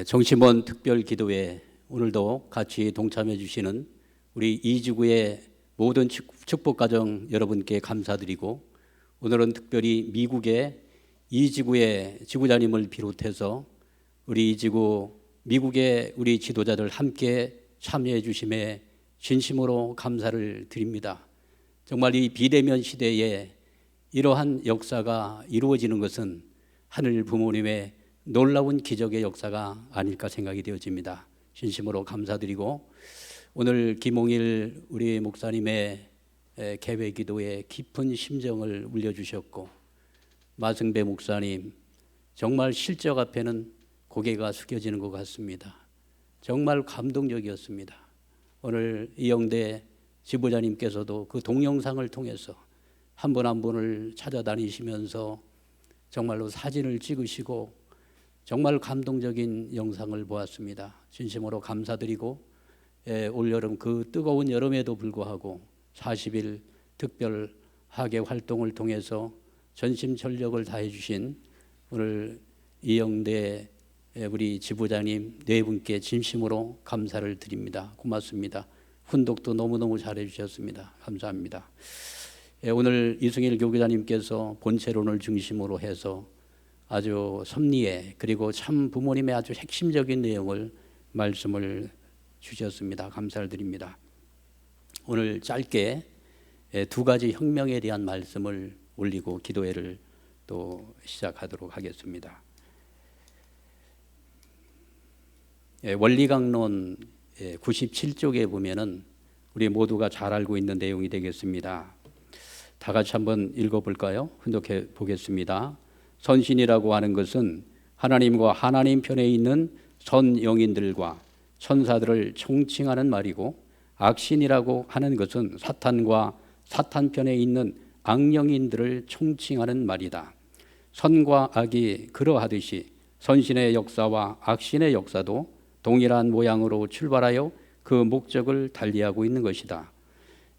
정심원 특별기도회 오늘도 같이 동참해 주시는 우리 이지구의 모든 축복가정 여러분께 감사드리고, 오늘은 특별히 미국의 이지구의 지구자님을 비롯해서 우리 이지구 미국의 우리 지도자들 함께 참여해 주심에 진심으로 감사를 드립니다. 정말 이 비대면 시대에 이러한 역사가 이루어지는 것은 하늘 부모님의 놀라운 기적의 역사가 아닐까 생각이 되어집니다. 진심으로 감사드리고, 오늘 김홍일 우리 목사님의 개회 기도에 깊은 심정을 울려주셨고, 마승배 목사님 정말 실적 앞에는 고개가 숙여지는 것 같습니다. 정말 감동적이었습니다. 오늘 이영대 지부장님께서도 그 동영상을 통해서 한 분 한 분을 찾아다니시면서 정말로 사진을 찍으시고 정말 감동적인 영상을 보았습니다. 진심으로 감사드리고, 올여름 그 뜨거운 여름에도 불구하고 40일 특별 하계 활동을 통해서 전심전력을 다해 주신 오늘 이영대 우리 지부장님 네 분께 진심으로 감사를 드립니다. 고맙습니다. 훈독도 너무너무 잘해 주셨습니다. 감사합니다. 오늘 이승일 교구자님께서 본체론을 중심으로 해서 아주 섭리에, 그리고 참 부모님의 아주 핵심적인 내용을 말씀을 주셨습니다. 감사를 드립니다. 오늘 짧게 두 가지 혁명에 대한 말씀을 올리고 기도회를 또 시작하도록 하겠습니다. 원리강론 97쪽에 보면은 우리 모두가 잘 알고 있는 내용이 되겠습니다. 다 같이 한번 읽어볼까요? 훈독해 보겠습니다. 선신이라고 하는 것은 하나님과 하나님 편에 있는 선영인들과 천사들을 총칭하는 말이고, 악신이라고 하는 것은 사탄과 사탄 편에 있는 악령인들을 총칭하는 말이다. 선과 악이 그러하듯이 선신의 역사와 악신의 역사도 동일한 모양으로 출발하여 그 목적을 달리하고 있는 것이다.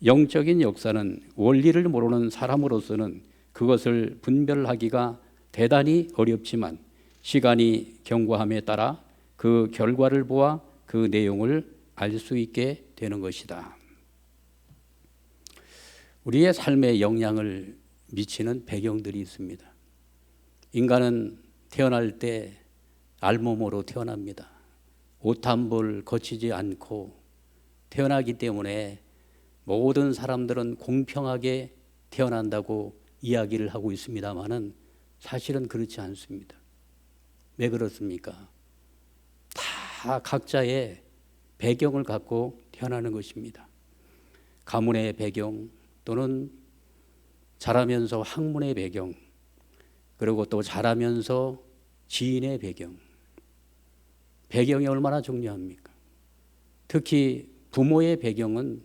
영적인 역사는 원리를 모르는 사람으로서는 그것을 분별하기가 대단히 어렵지만, 시간이 경과함에 따라 그 결과를 보아 그 내용을 알 수 있게 되는 것이다. 우리의 삶에 영향을 미치는 배경들이 있습니다. 인간은 태어날 때 알몸으로 태어납니다. 옷 한 벌 거치지 않고 태어나기 때문에 모든 사람들은 공평하게 태어난다고 이야기를 하고 있습니다만은 사실은 그렇지 않습니다. 왜 그렇습니까? 다 각자의 배경을 갖고 태어나는 것입니다. 가문의 배경, 또는 자라면서 학문의 배경, 그리고 또 자라면서 지인의 배경. 배경이 얼마나 중요합니까? 특히 부모의 배경은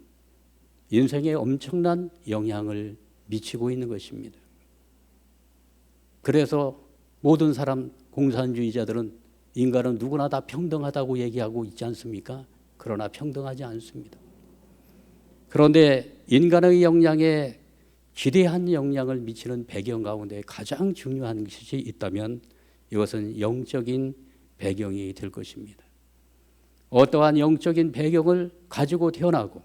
인생에 엄청난 영향을 미치고 있는 것입니다. 그래서 모든 사람, 공산주의자들은 인간은 누구나 다 평등하다고 얘기하고 있지 않습니까? 그러나 평등하지 않습니다. 그런데 인간의 영향에 기대한 영향을 미치는 배경 가운데 가장 중요한 것이 있다면 이것은 영적인 배경이 될 것입니다. 어떠한 영적인 배경을 가지고 태어나고,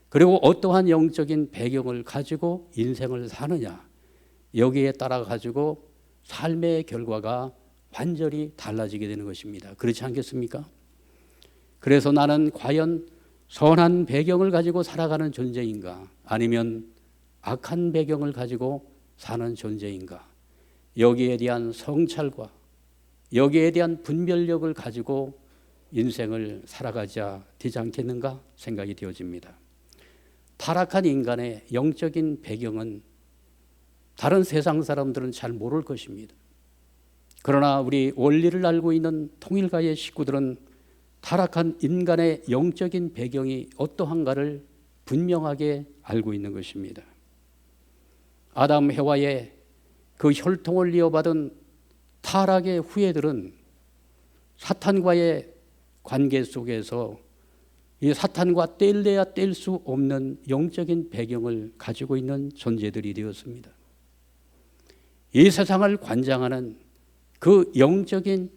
그리고 어떠한 영적인 배경을 가지고 인생을 사느냐, 여기에 따라 가지고 삶의 결과가 완전히 달라지게 되는 것입니다. 그렇지 않겠습니까? 그래서 나는 과연 선한 배경을 가지고 살아가는 존재인가, 아니면 악한 배경을 가지고 사는 존재인가, 여기에 대한 성찰과 여기에 대한 분별력을 가지고 인생을 살아가자 되지 않겠는가 생각이 되어집니다. 타락한 인간의 영적인 배경은 다른 세상 사람들은 잘 모를 것입니다. 그러나 우리 원리를 알고 있는 통일가의 식구들은 타락한 인간의 영적인 배경이 어떠한가를 분명하게 알고 있는 것입니다. 아담 해와의 그 혈통을 이어받은 타락의 후예들은 사탄과의 관계 속에서 이 사탄과 뗄래야 뗄 수 없는 영적인 배경을 가지고 있는 존재들이 되었습니다. 이 세상을 관장하는 그 영적인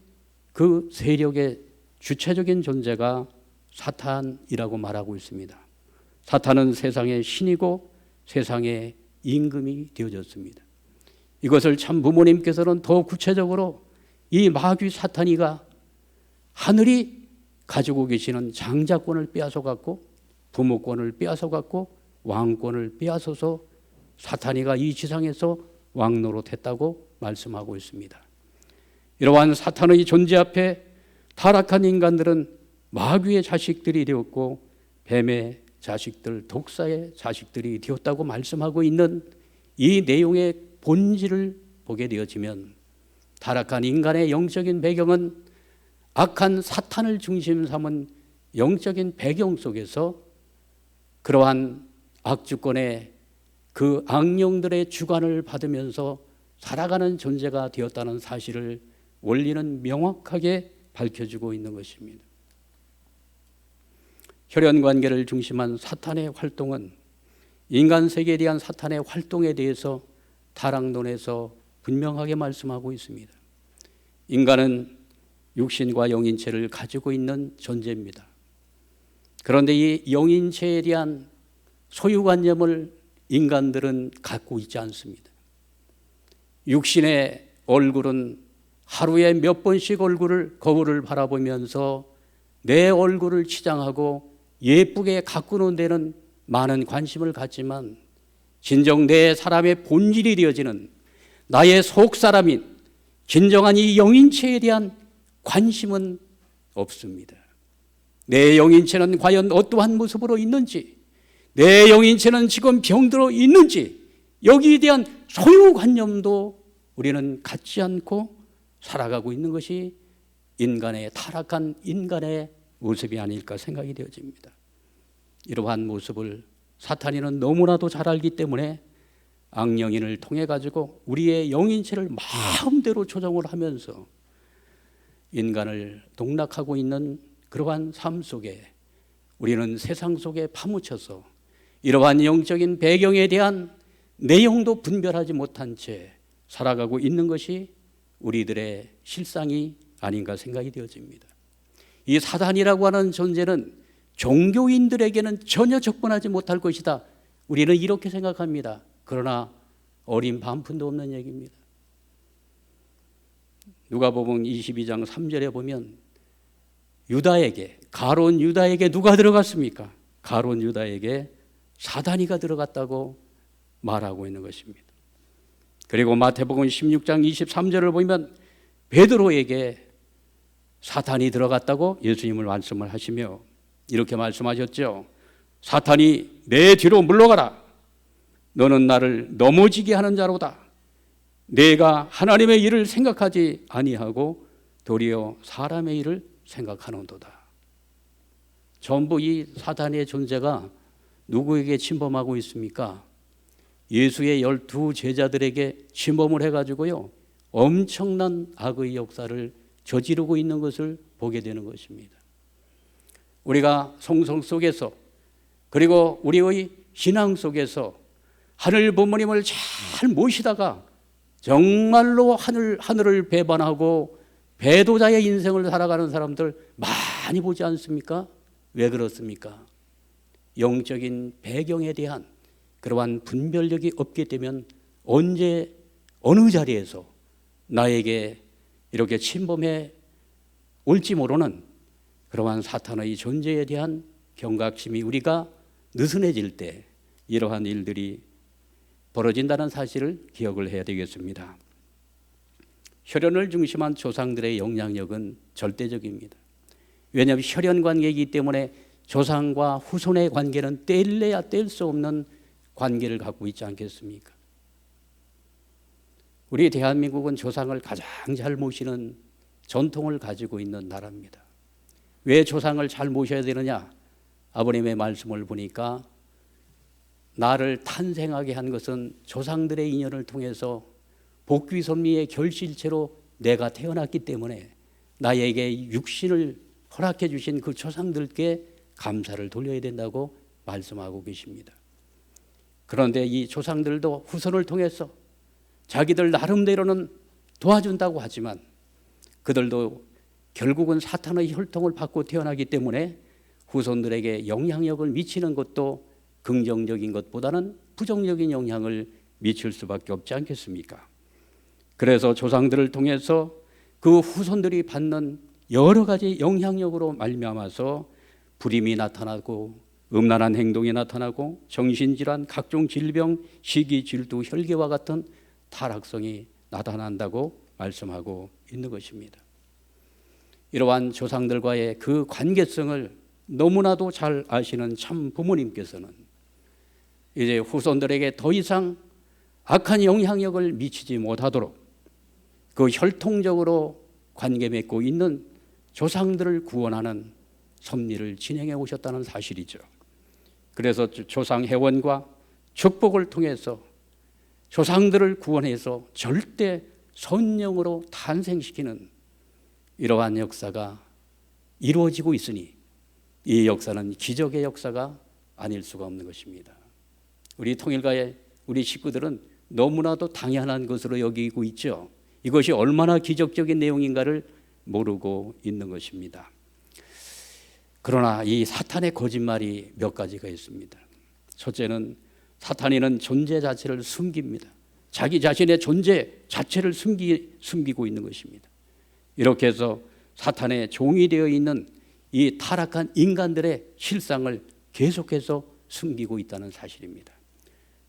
그 세력의 주체적인 존재가 사탄이라고 말하고 있습니다. 사탄은 세상의 신이고 세상의 임금이 되어졌습니다. 이것을 참 부모님께서는 더 구체적으로 이 마귀 사탄이가 하늘이 가지고 계시는 장자권을 빼앗아갖고 부모권을 빼앗아갖고 왕권을 빼앗아서 사탄이가 이 지상에서 왕노릇했다고 말씀하고 있습니다. 이러한 사탄의 존재 앞에 타락한 인간들은 마귀의 자식들이 되었고 뱀의 자식들, 독사의 자식들이 되었다고 말씀하고 있는 이 내용의 본질을 보게 되어지면 타락한 인간의 영적인 배경은 악한 사탄을 중심 삼은 영적인 배경 속에서 그러한 악주권의 그 악령들의 주관을 받으면서 살아가는 존재가 되었다는 사실을 원리는 명확하게 밝혀주고 있는 것입니다. 혈연관계를 중심한 사탄의 활동은 인간 세계에 대한 사탄의 활동에 대해서 타락론에서 분명하게 말씀하고 있습니다. 인간은 육신과 영인체를 가지고 있는 존재입니다. 그런데 이 영인체에 대한 소유관념을 인간들은 갖고 있지 않습니다. 육신의 얼굴은 하루에 몇 번씩 거울을 바라보면서 내 얼굴을 치장하고 예쁘게 가꾸는 데는 많은 관심을 갖지만 진정 내 사람의 본질이 되어지는 나의 속사람인 진정한 이 영인체에 대한 관심은 없습니다. 내 영인체는 과연 어떠한 모습으로 있는지, 내 영인체는 지금 병들어 있는지, 여기에 대한 소유관념도 우리는 갖지 않고 살아가고 있는 것이 타락한 인간의 모습이 아닐까 생각이 되어집니다. 이러한 모습을 사탄이는 너무나도 잘 알기 때문에 악령인을 통해 가지고 우리의 영인체를 마음대로 조정을 하면서 인간을 농락하고 있는 그러한 삶 속에 우리는 세상 속에 파묻혀서 이러한 영적인 배경에 대한 내용도 분별하지 못한 채 살아가고 있는 것이 우리들의 실상이 아닌가 생각이 되어집니다. 이 사단이라고 하는 존재는 종교인들에게는 전혀 접근하지 못할 것이다. 우리는 이렇게 생각합니다. 그러나 어린 반푼도 없는 얘기입니다. 누가복음 22장 3절에 보면 가룟 유다에게 누가 들어갔습니까? 가룟 유다에게 사단이가 들어갔다고 말하고 있는 것입니다. 그리고 마태복음 16장 23절을 보면 베드로에게 사탄이 들어갔다고 예수님을 말씀을 하시며 이렇게 말씀하셨죠. 사탄이 내 뒤로 물러가라. 너는 나를 넘어지게 하는 자로다. 내가 하나님의 일을 생각하지 아니하고 도리어 사람의 일을 생각하는도다. 전부 이 사탄의 존재가 누구에게 침범하고 있습니까? 예수의 12 제자들에게 침범을 해가지고요, 엄청난 악의 역사를 저지르고 있는 것을 보게 되는 것입니다. 우리가 성성 속에서 그리고 우리의 신앙 속에서 하늘 부모님을 잘 모시다가 정말로 하늘을 배반하고 배도자의 인생을 살아가는 사람들 많이 보지 않습니까? 왜 그렇습니까? 영적인 배경에 대한 그러한 분별력이 없기 때문에 언제 어느 자리에서 나에게 이렇게 침범해 올지 모르는 그러한 사탄의 존재에 대한 경각심이 우리가 느슨해질 때 이러한 일들이 벌어진다는 사실을 기억을 해야 되겠습니다. 혈연을 중심한 조상들의 영향력은 절대적입니다. 왜냐하면 혈연 관계이기 때문에 조상과 후손의 관계는 뗄래야 뗄 수 없는 관계를 갖고 있지 않겠습니까? 우리 대한민국은 조상을 가장 잘 모시는 전통을 가지고 있는 나라입니다. 왜 조상을 잘 모셔야 되느냐? 아버님의 말씀을 보니까 나를 탄생하게 한 것은 조상들의 인연을 통해서 복귀선미의 결실체로 내가 태어났기 때문에 나에게 육신을 허락해 주신 그 조상들께 감사를 돌려야 된다고 말씀하고 계십니다. 그런데 이 조상들도 후손을 통해서 자기들 나름대로는 도와준다고 하지만 그들도 결국은 사탄의 혈통을 받고 태어나기 때문에 후손들에게 영향력을 미치는 것도 긍정적인 것보다는 부정적인 영향을 미칠 수밖에 없지 않겠습니까? 그래서 조상들을 통해서 그 후손들이 받는 여러 가지 영향력으로 말미암아서 불임이 나타나고 음란한 행동이 나타나고 정신질환, 각종 질병, 시기, 질투, 혈기와 같은 타락성이 나타난다고 말씀하고 있는 것입니다. 이러한 조상들과의 그 관계성을 너무나도 잘 아시는 참 부모님께서는 이제 후손들에게 더 이상 악한 영향력을 미치지 못하도록 그 혈통적으로 관계 맺고 있는 조상들을 구원하는 섭리를 진행해 오셨다는 사실이죠. 그래서 조상 회원과 축복을 통해서 조상들을 구원해서 절대 선영으로 탄생시키는 이러한 역사가 이루어지고 있으니 이 역사는 기적의 역사가 아닐 수가 없는 것입니다. 우리 통일가의 우리 식구들은 너무나도 당연한 것으로 여기고 있죠. 이것이 얼마나 기적적인 내용인가를 모르고 있는 것입니다. 그러나 이 사탄의 거짓말이 몇 가지가 있습니다. 첫째는 사탄이는 존재 자체를 숨깁니다. 자기 자신의 존재 자체를 숨기고 있는 것입니다. 이렇게 해서 사탄의 종이 되어 있는 이 타락한 인간들의 실상을 계속해서 숨기고 있다는 사실입니다.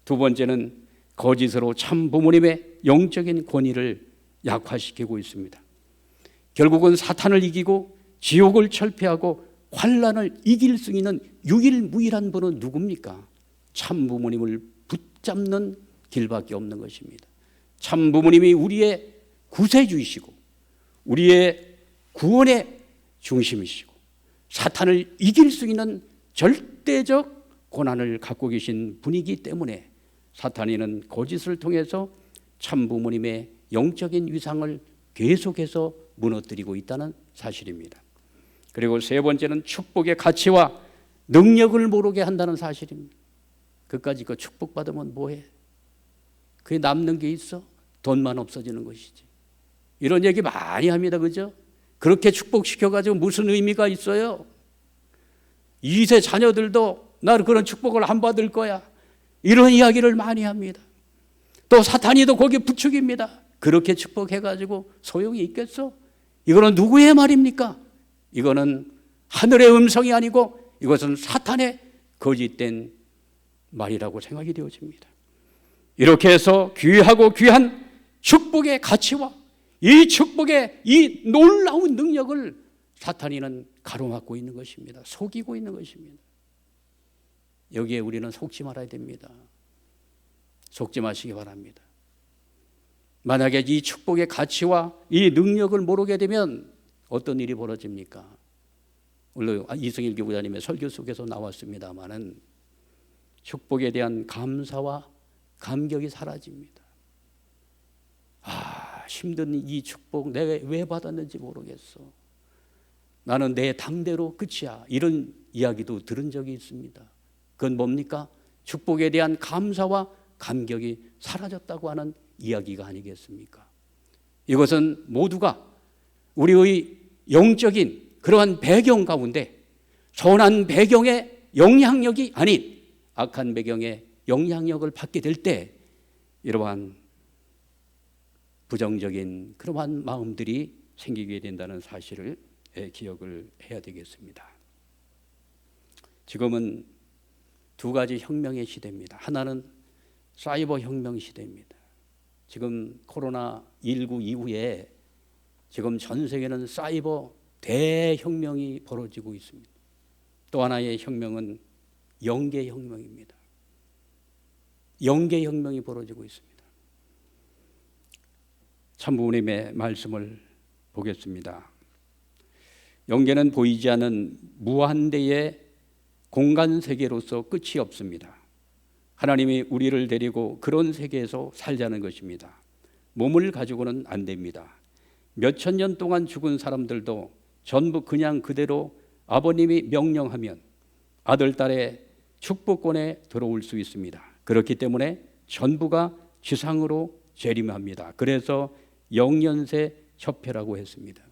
두 번째는 거짓으로 참 부모님의 영적인 권위를 약화시키고 있습니다. 결국은 사탄을 이기고 지옥을 철폐하고 환난을 이길 수 있는 유일무이한 분은 누굽니까? 참 부모님을 붙잡는 길밖에 없는 것입니다. 참 부모님이 우리의 구세주이시고 우리의 구원의 중심이시고 사탄을 이길 수 있는 절대적 권한을 갖고 계신 분이기 때문에 사탄이는 거짓을 통해서 참 부모님의 영적인 위상을 계속해서 무너뜨리고 있다는 사실입니다. 그리고 세 번째는 축복의 가치와 능력을 모르게 한다는 사실입니다. 그까짓 거 축복받으면 뭐해? 그게 남는 게 있어? 돈만 없어지는 것이지. 이런 얘기 많이 합니다. 그죠? 그렇게 축복시켜가지고 무슨 의미가 있어요? 2세 자녀들도 나는 그런 축복을 안 받을 거야. 이런 이야기를 많이 합니다. 또 사탄이도 거기에 부추깁니다. 그렇게 축복해가지고 소용이 있겠어? 이거는 누구의 말입니까? 이거는 하늘의 음성이 아니고 이것은 사탄의 거짓된 말이라고 생각이 되어집니다. 이렇게 해서 귀하고 귀한 축복의 가치와 이 축복의 이 놀라운 능력을 사탄이는 가로막고 있는 것입니다. 속이고 있는 것입니다. 여기에 우리는 속지 말아야 됩니다. 속지 마시기 바랍니다. 만약에 이 축복의 가치와 이 능력을 모르게 되면 어떤 일이 벌어집니까? 물론 이승일 교구자님의 설교 속에서 나왔습니다마는 축복에 대한 감사와 감격이 사라집니다. 힘든 이 축복 내가 왜 받았는지 모르겠어. 나는 내 당대로 끝이야. 이런 이야기도 들은 적이 있습니다. 그건 뭡니까? 축복에 대한 감사와 감격이 사라졌다고 하는 이야기가 아니겠습니까? 이것은 모두가 우리의 영적인 그러한 배경 가운데 선한 배경의 영향력이 아닌 악한 배경의 영향력을 받게 될 때 이러한 부정적인 그러한 마음들이 생기게 된다는 사실을 기억을 해야 되겠습니다. 지금은 두 가지 혁명의 시대입니다. 하나는 사이버 혁명 시대입니다. 지금 코로나19 이후에 지금 전 세계는 사이버 대혁명이 벌어지고 있습니다. 또 하나의 혁명은 영계혁명입니다. 영계혁명이 벌어지고 있습니다. 참부모님의 말씀을 보겠습니다. 영계는 보이지 않는 무한대의 공간 세계로서 끝이 없습니다. 하나님이 우리를 데리고 그런 세계에서 살자는 것입니다. 몸을 가지고는 안 됩니다. 몇천 년 동안 죽은 사람들도 전부 그냥 그대로 아버님이 명령하면 아들, 딸의 축복권에 들어올 수 있습니다. 그렇기 때문에 전부가 지상으로 재림합니다. 그래서 영연세 협회라고 했습니다.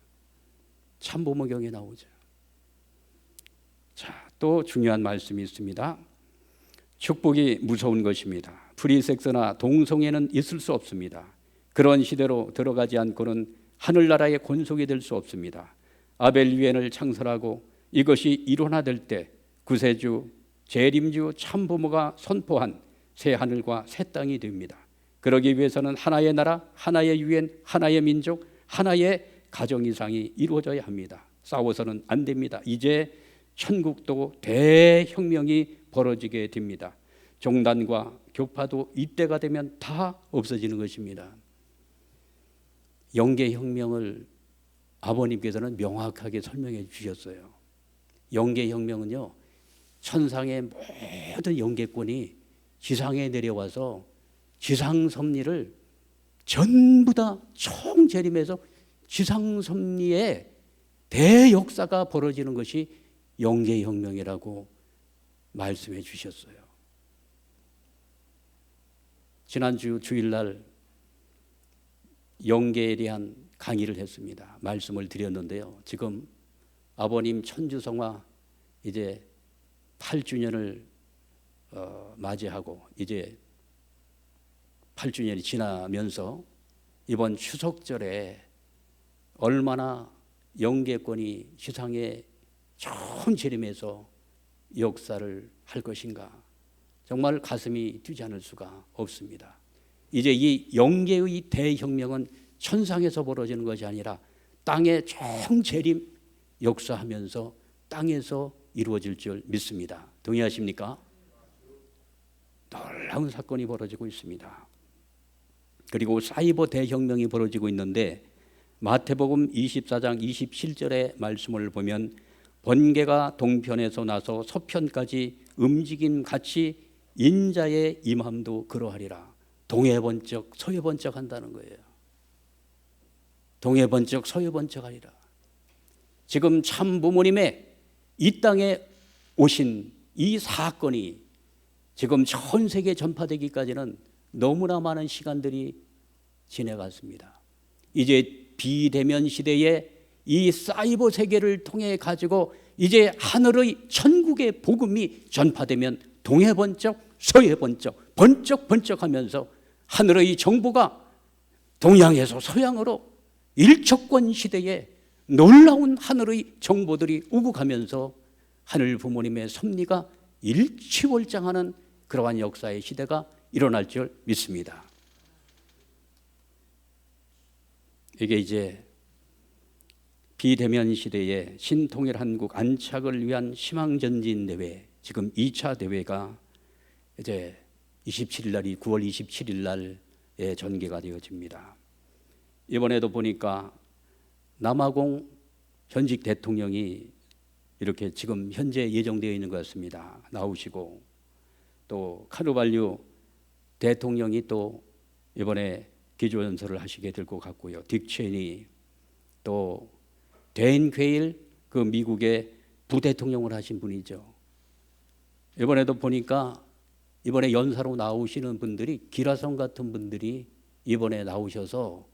참부모경에 나오죠. 자, 또 중요한 말씀이 있습니다. 축복이 무서운 것입니다. 프리섹스나 동성애는 있을 수 없습니다. 그런 시대로 들어가지 않고는 하늘나라의 권속이 될 수 없습니다. 아벨 유엔을 창설하고 이것이 일원화될 때 구세주, 재림주 참부모가 선포한 새 하늘과 새 땅이 됩니다. 그러기 위해서는 하나의 나라, 하나의 유엔, 하나의 민족, 하나의 가정 이상이 이루어져야 합니다. 싸워서는 안 됩니다. 이제 천국도 대혁명이 벌어지게 됩니다. 종단과 교파도 이때가 되면 다 없어지는 것입니다. 영계혁명을 아버님께서는 명확하게 설명해 주셨어요. 영계혁명은요, 천상의 모든 영계권이 지상에 내려와서 지상섭리를 전부 다 총재림해서 지상섭리의 대역사가 벌어지는 것이 영계혁명이라고 말씀해 주셨어요. 지난주 주일날 영계에 대한 강의를 했습니다. 말씀을 드렸는데요. 지금 아버님 천주성화 이제 8주년을 맞이하고 이제 8주년이 지나면서 이번 추석절에 얼마나 영계권이 지상에 처음 재림해서 역사를 할 것인가, 정말 가슴이 뛰지 않을 수가 없습니다. 이제 이 영계의 대혁명은 천상에서 벌어지는 것이 아니라 땅의 총재림 역사하면서 땅에서 이루어질 줄 믿습니다. 동의하십니까? 놀라운 사건이 벌어지고 있습니다. 그리고 사이버 대혁명이 벌어지고 있는데 마태복음 24장 27절의 말씀을 보면 번개가 동편에서 나서 서편까지 움직임 같이 인자의 임함도 그러하리라. 동해 번쩍 서해 번쩍 한다는 거예요. 동해 번쩍 서해 번쩍 하리라. 지금 참 부모님의 이 땅에 오신 이 사건이 지금 전 세계에 전파되기까지는 너무나 많은 시간들이 지나갔습니다. 이제 비대면 시대에 이 사이버 세계를 통해 가지고 이제 하늘의 천국의 복음이 전파되면 동해 번쩍 서해 번쩍 번쩍 번쩍하면서 하늘의 정보가 동양에서 서양으로 일척권 시대에 놀라운 하늘의 정보들이 오고 가면서 하늘 부모님의 섭리가 일취월장하는 그러한 역사의 시대가 일어날 줄 믿습니다. 이게 이제 비대면 시대에 신통일 한국 안착을 위한 희망전진 대회, 지금 2차 대회가 이제 27일 날이 9월 27일 날에 전개가 되어집니다. 이번에도 보니까 남아공 현직 대통령이 이렇게 지금 현재 예정되어 있는 것 같습니다. 나오시고 또 카르발유 대통령이 또 이번에 기조연설을 하시게 될 것 같고요. 딕 체니 또 데인 퀘일 그 미국의 부대통령을 하신 분이죠. 이번에도 보니까 이번에 연사로 나오시는 분들이 기라성 같은 분들이 이번에 나오셔서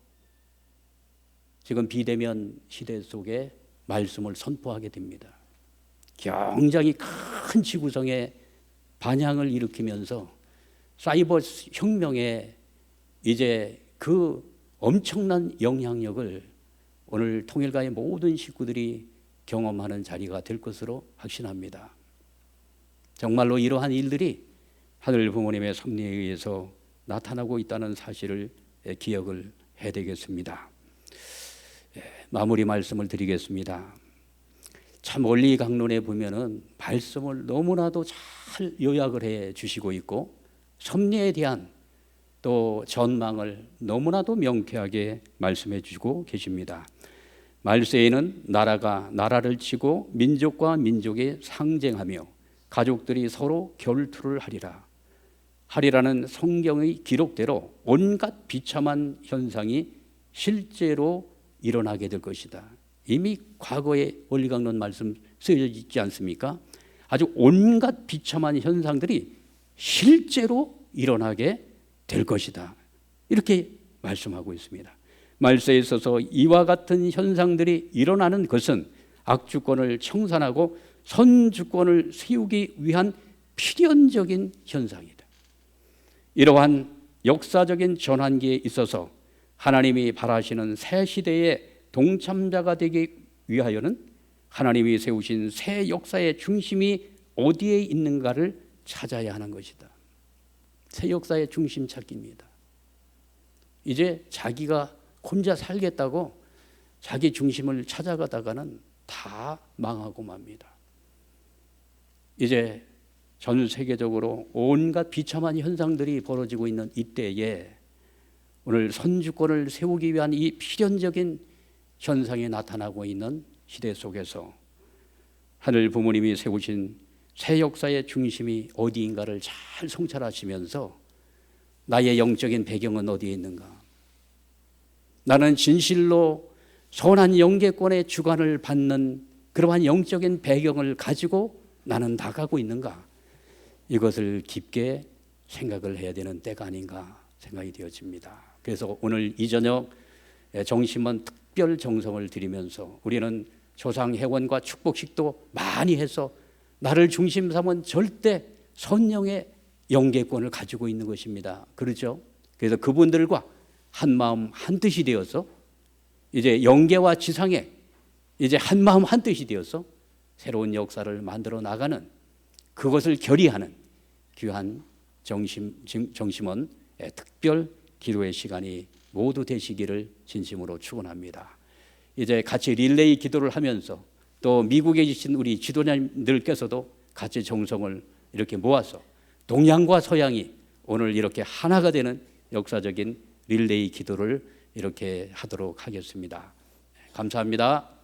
지금 비대면 시대 속에 말씀을 선포하게 됩니다. 굉장히 큰 지구성의 반향을 일으키면서 사이버 혁명에 이제 그 엄청난 영향력을 오늘 통일가의 모든 식구들이 경험하는 자리가 될 것으로 확신합니다. 정말로 이러한 일들이 하늘 부모님의 섭리에 의해서 나타나고 있다는 사실을 기억을 해야 되겠습니다. 마무리 말씀을 드리겠습니다. 참 원리 강론에 보면은 말씀을 너무나도 잘 요약을 해 주시고 있고 섭리에 대한 또 전망을 너무나도 명쾌하게 말씀해 주시고 계십니다. 말세에는 나라가 나라를 치고 민족과 민족이 상쟁하며 가족들이 서로 결투를 하리라는 성경의 기록대로 온갖 비참한 현상이 실제로 일어나게 될 것이다. 이미 과거에 원리강론 말씀 쓰여져 있지 않습니까? 아주 온갖 비참한 현상들이 실제로 일어나게 될 것이다. 이렇게 말씀하고 있습니다. 말세에 있어서 이와 같은 현상들이 일어나는 것은 악주권을 청산하고 선주권을 세우기 위한 필연적인 현상이다. 이러한 역사적인 전환기에 있어서 하나님이 바라시는 새 시대의 동참자가 되기 위하여는 하나님이 세우신 새 역사의 중심이 어디에 있는가를 찾아야 하는 것이다. 새 역사의 중심 찾기입니다. 이제 자기가 혼자 살겠다고 자기 중심을 찾아가다가는 다 망하고 맙니다. 이제 전 세계적으로 온갖 비참한 현상들이 벌어지고 있는 이때에 오늘 선주권을 세우기 위한 이 필연적인 현상이 나타나고 있는 시대 속에서 하늘 부모님이 세우신 새 역사의 중심이 어디인가를 잘 성찰하시면서 나의 영적인 배경은 어디에 있는가? 나는 진실로 선한 영계권의 주관을 받는 그러한 영적인 배경을 가지고 나는 나가고 있는가? 이것을 깊게 생각을 해야 되는 때가 아닌가 생각이 되어집니다. 그래서 오늘 이 저녁 정심원 특별 정성을 드리면서 우리는 조상 회원과 축복식도 많이 해서 나를 중심 삼은 절대 선영의 영계권을 가지고 있는 것입니다. 그렇죠? 그래서 그분들과 한 마음 한 뜻이 되어서 이제 영계와 지상에 이제 한 마음 한 뜻이 되어서 새로운 역사를 만들어 나가는 그것을 결의하는 귀한 정심원 특별 기도의 시간이 모두 되시기를 진심으로 축원합니다. 이제 같이 릴레이 기도를 하면서 또 미국에 계신 우리 지도자님들께서도 같이 정성을 이렇게 모아서 동양과 서양이 오늘 이렇게 하나가 되는 역사적인 릴레이 기도를 이렇게 하도록 하겠습니다. 감사합니다.